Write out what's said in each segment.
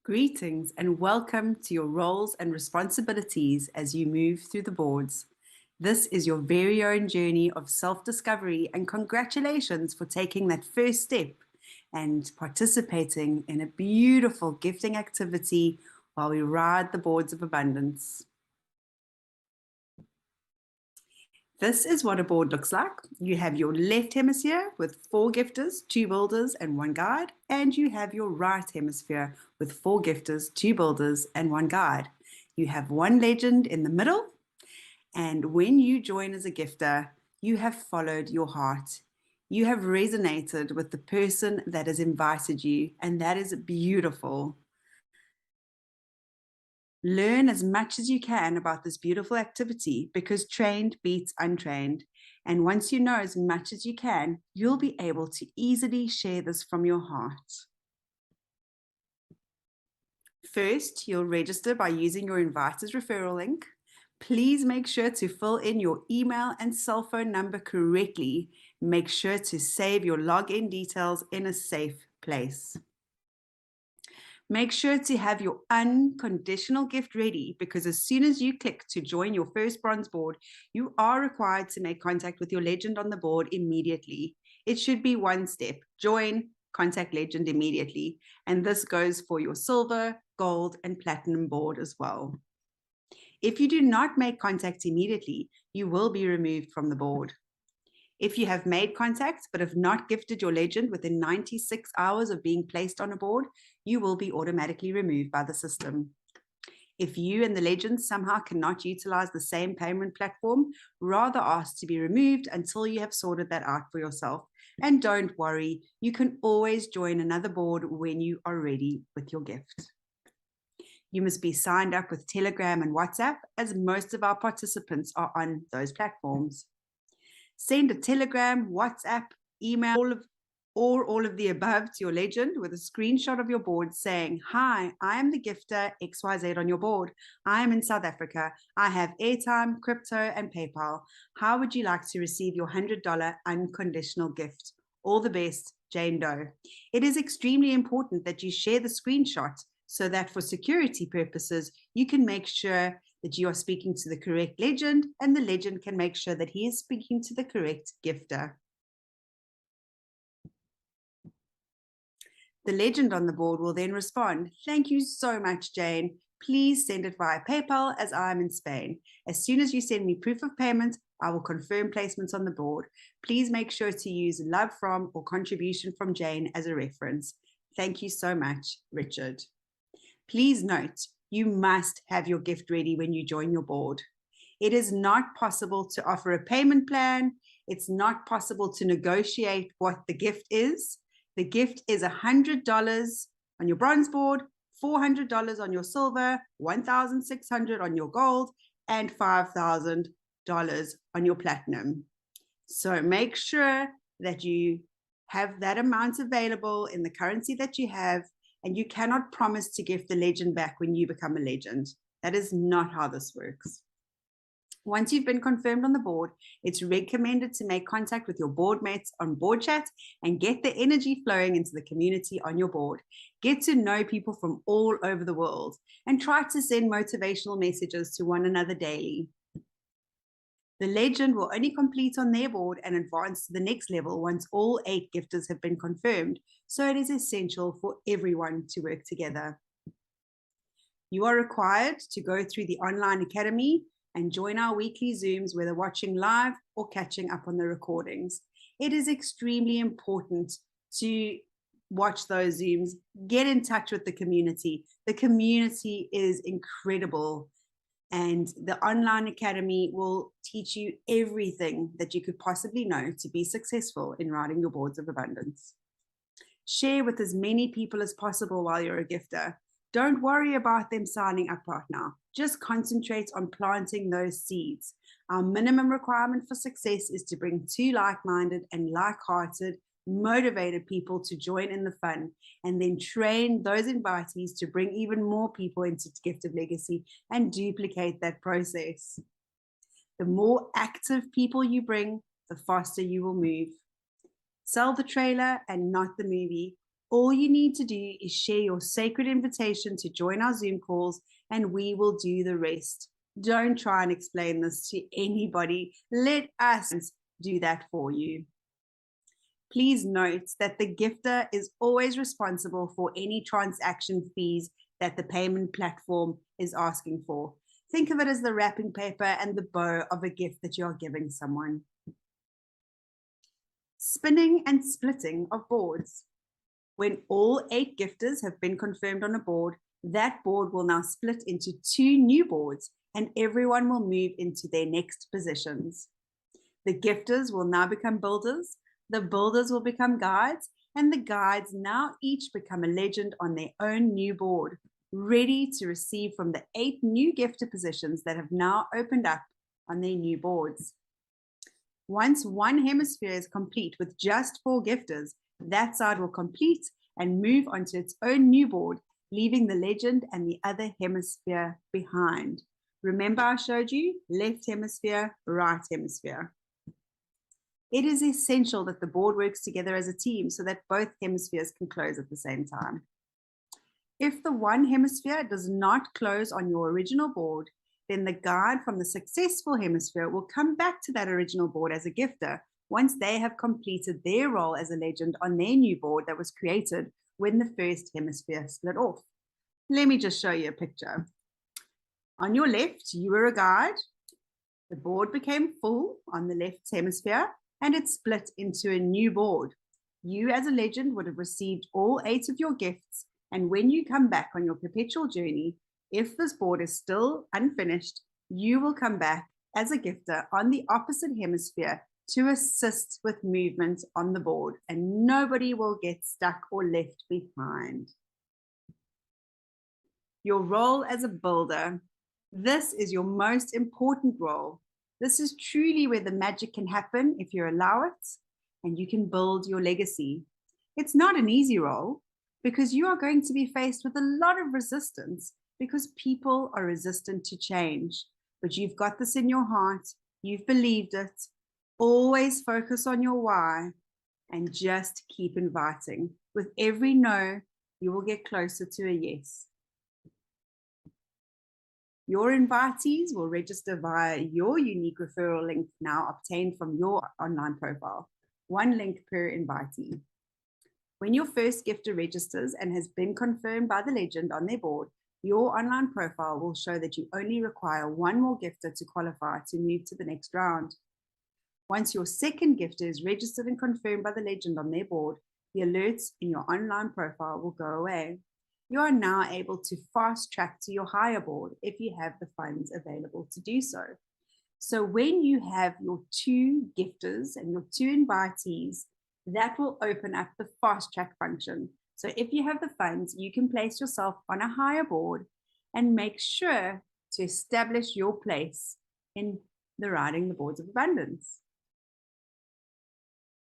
Greetings and welcome to your roles and responsibilities as you move through the boards. This is your very own journey of self-discovery, and congratulations for taking that first step and participating in a beautiful gifting activity while we ride the boards of abundance. This is what a board looks like. You have your left hemisphere with 4 gifters, 2 builders, and 1 guide, and you have your right hemisphere with 4 gifters, 2 builders, and 1 guide. You have 1 legend in the middle, and when you join as a gifter, you have followed your heart. You have resonated with the person that has invited you, and that is beautiful. Learn as much as you can about this beautiful activity, because trained beats untrained. And once you know as much as you can, you'll be able to easily share this from your heart. First, you'll register by using your inviter's referral link. Please make sure to fill in your email and cell phone number correctly. Make sure to save your login details in a safe place. Make sure to have your unconditional gift ready, because as soon as you click to join your first bronze board, you are required to make contact with your legend on the board immediately. It should be 1 step: join, contact legend immediately. And this goes for your silver, gold, and platinum board as well. If you do not make contact immediately, you will be removed from the board. If you have made contact but have not gifted your legend within 96 hours of being placed on a board, you will be automatically removed by the system. If you and the legend somehow cannot utilize the same payment platform, rather ask to be removed until you have sorted that out for yourself. And don't worry, you can always join another board when you are ready with your gift. You must be signed up with Telegram and WhatsApp, as most of our participants are on those platforms. Send a Telegram, WhatsApp, email, or all of the above to your legend with a screenshot of your board saying, "Hi, I am the gifter XYZ on your board. I am in South Africa. I have airtime, crypto, and PayPal. How would you like to receive your $100 unconditional gift? All the best, Jane Doe." It is extremely important that you share the screenshot so that for security purposes, you can make sure that you are speaking to the correct legend, and the legend can make sure that he is speaking to the correct gifter. The legend on the board will then respond, "Thank you so much, Jane. Please send it via PayPal, as I am in Spain. As soon as you send me proof of payment, I will confirm placements on the board. Please make sure to use love from or contribution from Jane as a reference. Thank you so much, Richard." Please note, you must have your gift ready when you join your board. It is not possible to offer a payment plan. It's not possible to negotiate what the gift is. The gift is $100 on your bronze board, $400 on your silver, $1,600 on your gold, and $5,000 on your platinum. So make sure that you have that amount available in the currency that you have, and you cannot promise to give the legend back when you become a legend. That is not how this works. Once you've been confirmed on the board, it's recommended to make contact with your board mates on board chat and get the energy flowing into the community on your board. Get to know people from all over the world and try to send motivational messages to one another daily. The legend will only complete on their board and advance to the next level once all 8 gifters have been confirmed, so it is essential for everyone to work together. You are required to go through the online academy and join our weekly Zooms, whether watching live or catching up on the recordings. It is extremely important to watch those Zooms, get in touch with the community. The community is incredible. And the online academy will teach you everything that you could possibly know to be successful in riding your boards of abundance. Share with as many people as possible while you're a gifter. Don't worry about them signing up right now. Just concentrate on planting those seeds. Our minimum requirement for success is to bring 2 like-minded and like-hearted, motivated people to join in the fun, and then train those invitees to bring even more people into Gift of Legacy and duplicate that process. The more active people you bring, the faster you will move. Sell the trailer and not the movie. All you need to do is share your sacred invitation to join our Zoom calls, and we will do the rest. Don't try and explain this to anybody. Let us do that for you. Please note that the gifter is always responsible for any transaction fees that the payment platform is asking for. Think of it as the wrapping paper and the bow of a gift that you are giving someone. Spinning and splitting of boards. When all 8 gifters have been confirmed on a board, that board will now split into 2 new boards, and everyone will move into their next positions. The gifters will now become builders, the builders will become guides, and the guides now each become a legend on their own new board, ready to receive from the 8 new gifter positions that have now opened up on their new boards. Once one hemisphere is complete with just 4 gifters, that side will complete and move onto its own new board, leaving the legend and the other hemisphere behind. Remember, I showed you left hemisphere, right hemisphere. It is essential that the board works together as a team so that both hemispheres can close at the same time. If the one hemisphere does not close on your original board, then the guide from the successful hemisphere will come back to that original board as a gifter once they have completed their role as a legend on their new board that was created when the first hemisphere split off. Let me just show you a picture. On your left, you were a guide. The board became full on the left hemisphere and it split into a new board. You as a legend would have received all 8 of your gifts, and when you come back on your perpetual journey, if this board is still unfinished, you will come back as a gifter on the opposite hemisphere to assist with movement on the board, and nobody will get stuck or left behind. Your role as a builder. This is your most important role. This is truly where the magic can happen if you allow it, and you can build your legacy. It's not an easy role because you are going to be faced with a lot of resistance because people are resistant to change. But you've got this in your heart, you've believed it. Always focus on your why and just keep inviting. With every no, you will get closer to a yes. Your invitees will register via your unique referral link now obtained from your online profile. 1 link per invitee. When your first gifter registers and has been confirmed by the legend on their board, your online profile will show that you only require 1 more gifter to qualify to move to the next round. Once your second gifter is registered and confirmed by the legend on their board, the alerts in your online profile will go away. You are now able to fast track to your higher board if you have the funds available to do so. So when you have your 2 gifters and your 2 invitees, that will open up the fast track function. So if you have the funds, you can place yourself on a higher board and make sure to establish your place in the riding the boards of abundance.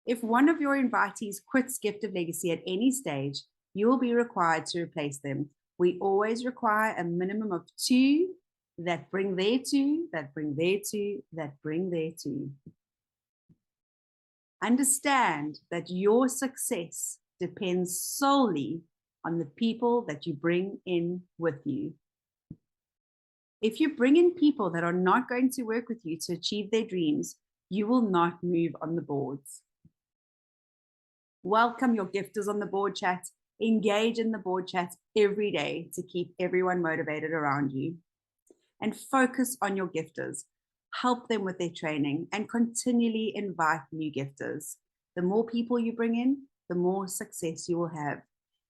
If one of your invitees quits Gift of Legacy at any stage, you will be required to replace them. We always require a minimum of 2 that bring their 2, that bring their 2, that bring their 2. Understand that your success depends solely on the people that you bring in with you. If you bring in people that are not going to work with you to achieve their dreams, you will not move on the boards. Welcome your gifters on the board chat. Engage in the board chat every day to keep everyone motivated around you. And focus on your gifters. Help them with their training and continually invite new gifters. The more people you bring in, the more success you will have.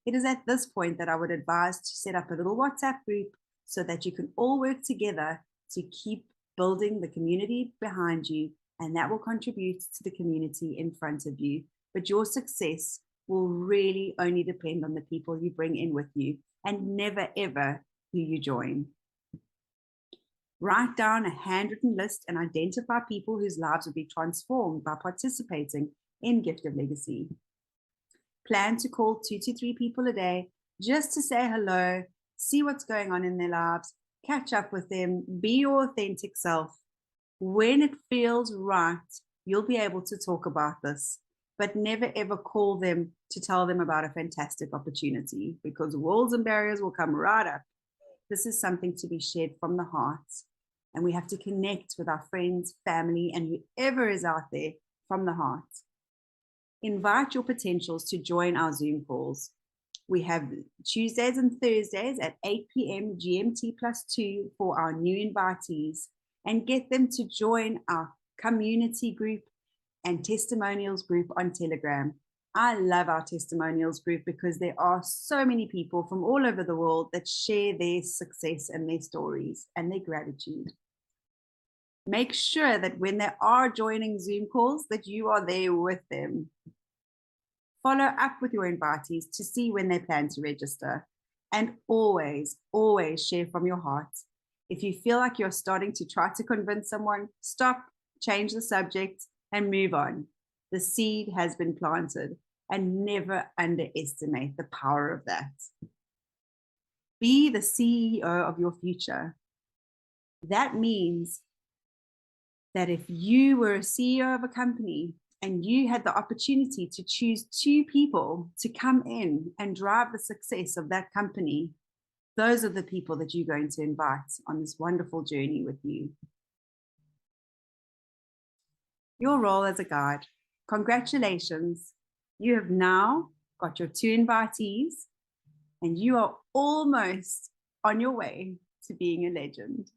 It is at this point that I would advise to set up a little WhatsApp group so that you can all work together to keep building the community behind you, and that will contribute to the community in front of you. But your success will really only depend on the people you bring in with you, and never ever who you join. Write down a handwritten list and identify people whose lives will be transformed by participating in Gift of Legacy. Plan to call 2 to 3 people a day just to say hello, see what's going on in their lives, catch up with them, be your authentic self. When it feels right, you'll be able to talk about this. but never ever call them to tell them about a fantastic opportunity, because walls and barriers will come right up. This is something to be shared from the heart, and we have to connect with our friends, family, and whoever is out there from the heart. Invite your potentials to join our Zoom calls. We have Tuesdays and Thursdays at 8 p.m. GMT +2 for our new invitees, and get them to join our community group and testimonials group on Telegram. I love our testimonials group because there are so many people from all over the world that share their success and their stories and their gratitude. Make sure that when they are joining Zoom calls, that you are there with them. Follow up with your invitees to see when they plan to register. And always, always share from your heart. If you feel like you're starting to try to convince someone, stop, change the subject, and move on. The seed has been planted, and never underestimate the power of that. Be the CEO of your future. That means that if you were a CEO of a company and you had the opportunity to choose 2 people to come in and drive the success of that company, those are the people that you're going to invite on this wonderful journey with you. Your role as a guide. Congratulations. You have now got your 2 invitees, and you are almost on your way to being a legend.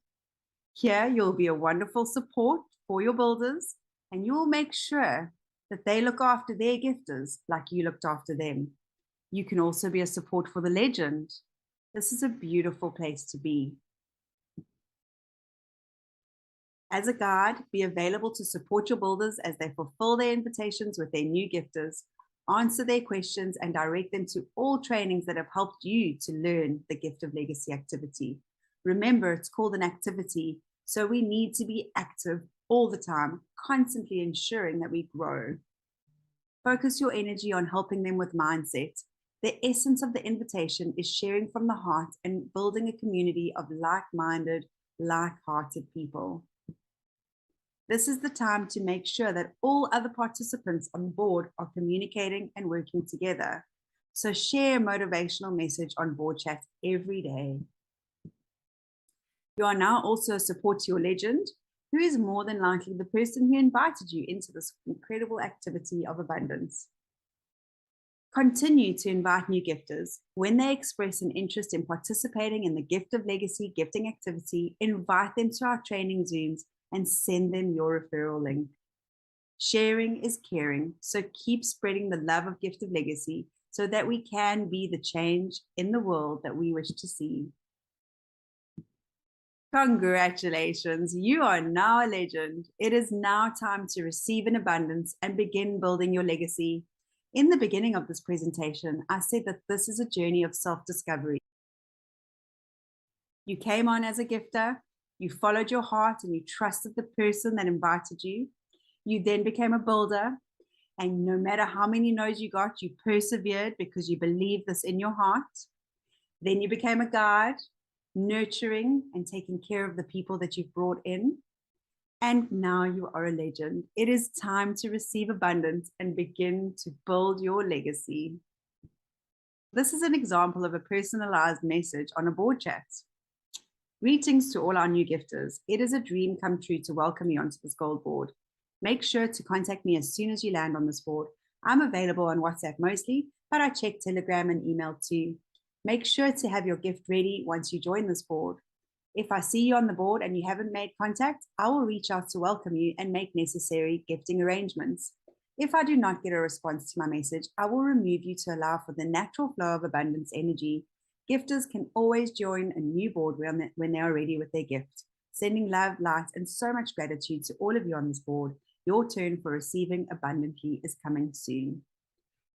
Here, you'll be a wonderful support for your builders, and you'll make sure that they look after their gifters like you looked after them. You can also be a support for the legend. This is a beautiful place to be. As a guide, be available to support your builders as they fulfill their invitations with their new gifters, answer their questions, and direct them to all trainings that have helped you to learn the Gift of Legacy activity. Remember, it's called an activity, so we need to be active all the time, constantly ensuring that we grow. Focus your energy on helping them with mindset. The essence of the invitation is sharing from the heart and building a community of like-minded, like-hearted people. This is the time to make sure that all other participants on board are communicating and working together. So share a motivational message on board chat every day. You are now also a support to your legend, who is more than likely the person who invited you into this incredible activity of abundance. Continue to invite new gifters. When they express an interest in participating in the Gift of Legacy gifting activity, invite them to our training Zooms and send them your referral link. Sharing is caring, so keep spreading the love of Gift of Legacy so that we can be the change in the world that we wish to see. Congratulations, you are now a legend. It is now time to receive in abundance and begin building your legacy. In the beginning of this presentation, I said that this is a journey of self-discovery. You came on as a gifter, you followed your heart, and you trusted the person that invited you. You then became a builder, and no matter how many no's you got, you persevered because you believed this in your heart. Then you became a guide, nurturing and taking care of the people that you've brought in. And now you are a legend. It is time to receive abundance and begin to build your legacy. This is an example of a personalized message on a board chat. Greetings to all our new gifters. It is a dream come true to welcome you onto this gold board. Make sure to contact me as soon as you land on this board. I'm available on WhatsApp mostly, but I check Telegram and email too. Make sure to have your gift ready once you join this board. If I see you on the board and you haven't made contact, I will reach out to welcome you and make necessary gifting arrangements. If I do not get a response to my message, I will remove you to allow for the natural flow of abundance energy. Gifters can always join a new board when they are ready with their gift. Sending love, light, and so much gratitude to all of you on this board. Your turn for receiving abundantly is coming soon.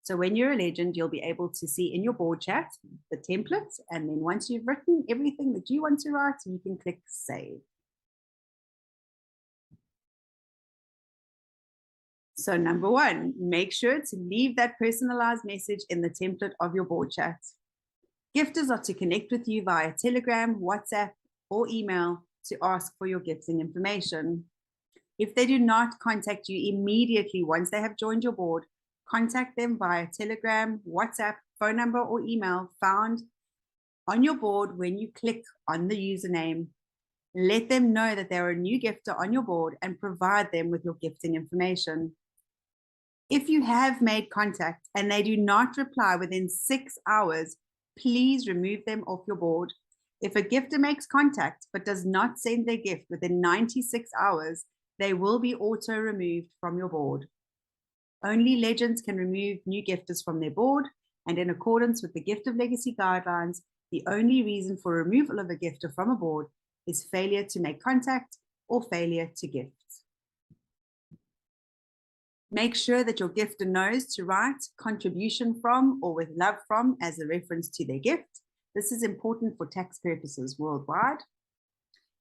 So when you're a legend, you'll be able to see in your board chat the template, and then once you've written everything that you want to write, you can click save. So number 1, make sure to leave that personalized message in the template of your board chat. Gifters are to connect with you via Telegram, WhatsApp, or email to ask for your gifting information. If they do not contact you immediately once they have joined your board, Contact them via Telegram, WhatsApp, phone number, or email found on your board when you click on the username. Let them know that they're a new gifter on your board and provide them with your gifting information. If you have made contact and they do not reply within 6 hours, please remove them off your board. If a gifter makes contact but does not send their gift within 96 hours, they will be auto-removed from your board. Only legends can remove new gifters from their board, and in accordance with the Gift of Legacy guidelines, the only reason for removal of a gifter from a board is failure to make contact or failure to gift. Make sure that your gifter knows to write contribution from or with love from as a reference to their gift. This is important for tax purposes worldwide.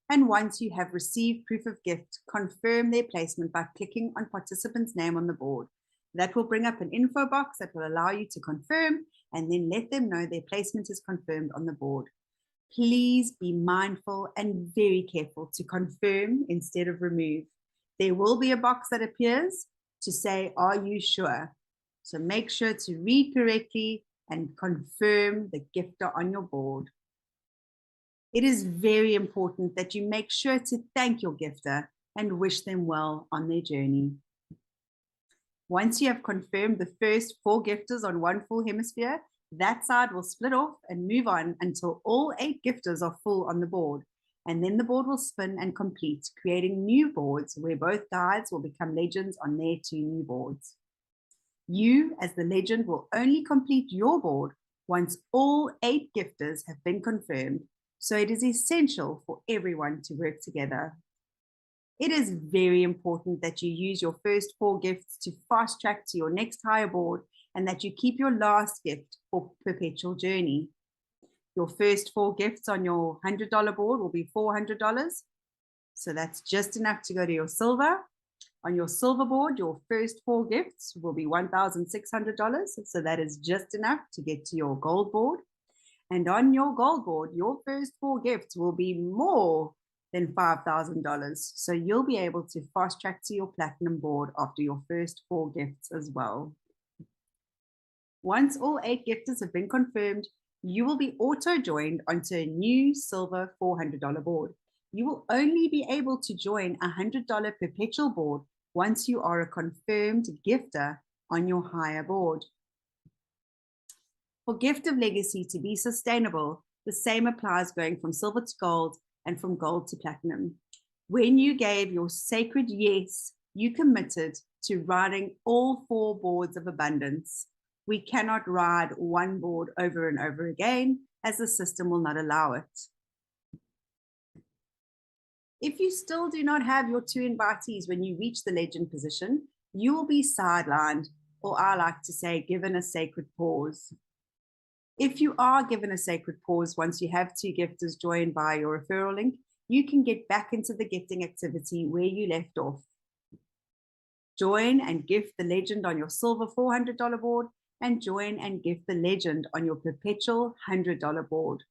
And once you have received proof of gift, confirm their placement by clicking on participant's name on the board. That will bring up an info box that will allow you to confirm and then let them know their placement is confirmed on the board. Please be mindful and very careful to confirm instead of remove. There will be a box that appears to say, are you sure? So make sure to read correctly and confirm the gifter on your board. It is very important that you make sure to thank your gifter and wish them well on their journey. Once you have confirmed the first 4 gifters on one full hemisphere, that side will split off and move on until all 8 gifters are full on the board. And then the board will spin and complete, creating new boards where both guides will become legends on their 2 new boards. You, as the legend, will only complete your board once all 8 gifters have been confirmed, so it is essential for everyone to work together. It is very important that you use your first 4 gifts to fast track to your next higher board and that you keep your last gift for perpetual journey. Your first 4 gifts on your $100 board will be $400. So that's just enough to go to your silver. On your silver board, your first 4 gifts will be $1,600. So that is just enough to get to your gold board. And on your gold board, your first 4 gifts will be more than $5,000. So you'll be able to fast track to your platinum board after your first 4 gifts as well. Once all 8 gifters have been confirmed, you will be auto-joined onto a new silver $400 board. You will only be able to join a $100 perpetual board once you are a confirmed gifter on your higher board. For Gift of Legacy to be sustainable, the same applies going from silver to gold and from gold to platinum. When you gave your sacred yes, you committed to riding all 4 boards of abundance. We cannot ride one board over and over again, as the system will not allow it. If you still do not have your 2 invitees when you reach the legend position, you will be sidelined, or I like to say, given a sacred pause. If you are given a sacred pause once you have 2 gifters joined by your referral link, you can get back into the gifting activity where you left off. Join and gift the legend on your silver $400 board, and join and gift the legend on your perpetual $100 board.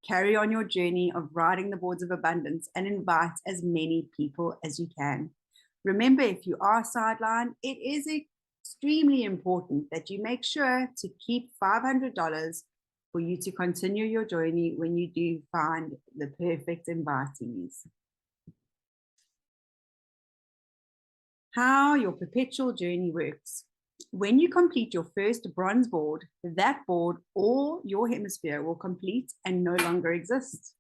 Carry on your journey of riding the boards of abundance and invite as many people as you can. Remember, if you are sidelined, it is extremely important that you make sure to keep $500 for you to continue your journey when you do find the perfect invitees. How your perpetual journey works. When you complete your first bronze board, that board or your hemisphere will complete and no longer exist.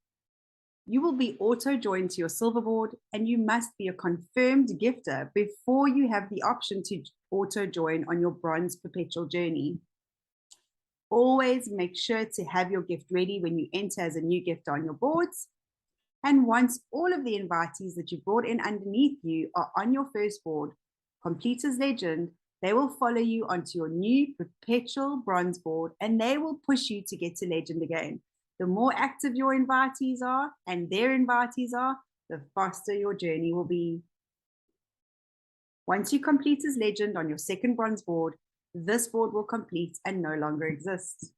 You will be auto-joined to your silver board, and you must be a confirmed gifter before you have the option to auto-join on your bronze perpetual journey. Always make sure to have your gift ready when you enter as a new gifter on your boards. And once all of the invitees that you brought in underneath you are on your first board, complete as legend, they will follow you onto your new perpetual bronze board, and they will push you to get to legend again. The more active your invitees are and their invitees are, the faster your journey will be. Once you complete as legend on your second bronze board, this board will complete and no longer exist.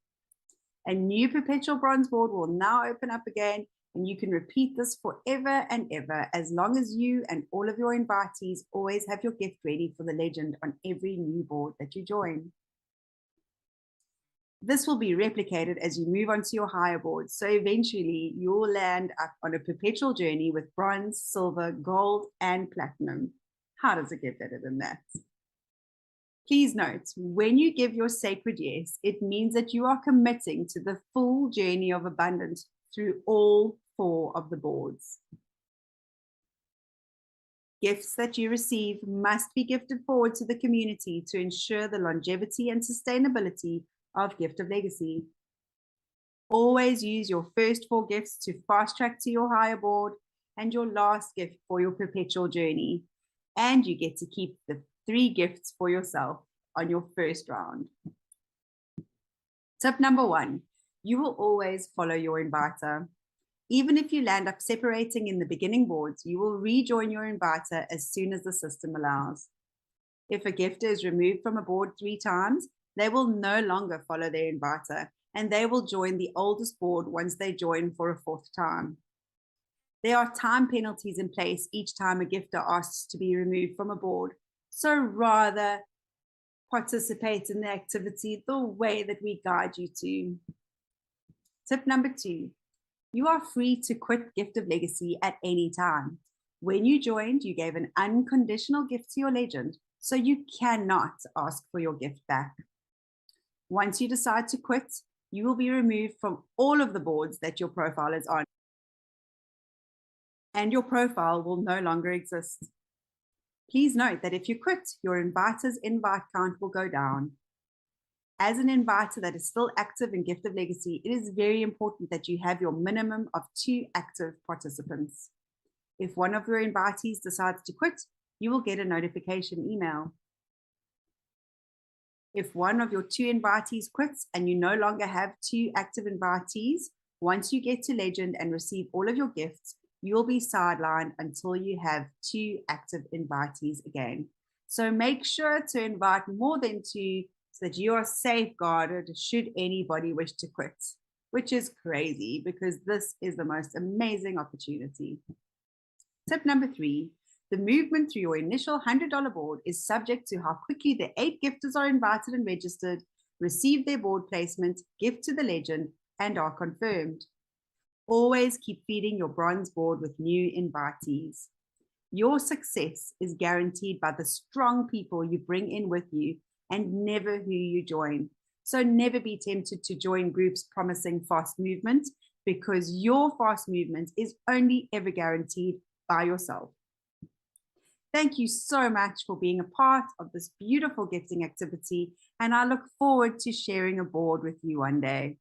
A new perpetual bronze board will now open up again, And you can repeat this forever and ever, as long as you and all of your invitees always have your gift ready for the legend on every new board that you join. This will be replicated as you move on to your higher boards. So eventually you'll land up on a perpetual journey with bronze, silver, gold, and platinum. How does it get better than that? Please note, when you give your sacred yes, it means that you are committing to the full journey of abundance through all 4 of the boards. Gifts that you receive must be gifted forward to the community to ensure the longevity and sustainability of Gift of Legacy. Always use your first 4 gifts to fast track to your higher board and your last gift for your perpetual journey. And you get to keep the 3 gifts for yourself on your first round. Tip number 1, you will always follow your inviter. Even if you land up separating in the beginning boards, you will rejoin your inviter as soon as the system allows. If a gifter is removed from a board 3 times, they will no longer follow their inviter, and they will join the oldest board once they join for a 4th time. There are time penalties in place each time a gifter asks to be removed from a board, so rather participate in the activity the way that we guide you to. Tip number 2, you are free to quit Gift of Legacy at any time. When you joined, you gave an unconditional gift to your legend, so you cannot ask for your gift back. Once you decide to quit, you will be removed from all of the boards that your profile is on, and your profile will no longer exist. Please note that if you quit, your inviter's invite count will go down. As an inviter that is still active in Gift of Legacy, it is very important that you have your minimum of 2 active participants. If one of your invitees decides to quit, you will get a notification email. If one of your 2 invitees quits and you no longer have 2 active invitees, once you get to Legend and receive all of your gifts, you will be sidelined until you have 2 active invitees again. So make sure to invite more than 2 so that you are safeguarded should anybody wish to quit, which is crazy because this is the most amazing opportunity. Tip number 3, the movement through your initial $100 board is subject to how quickly the 8 gifters are invited and registered, receive their board placement, gift to the legend, and are confirmed. Always keep feeding your bronze board with new invitees. Your success is guaranteed by the strong people you bring in with you and never who you join. So never be tempted to join groups promising fast movement, because your fast movement is only ever guaranteed by yourself. Thank you so much for being a part of this beautiful gifting activity, and I look forward to sharing a board with you one day.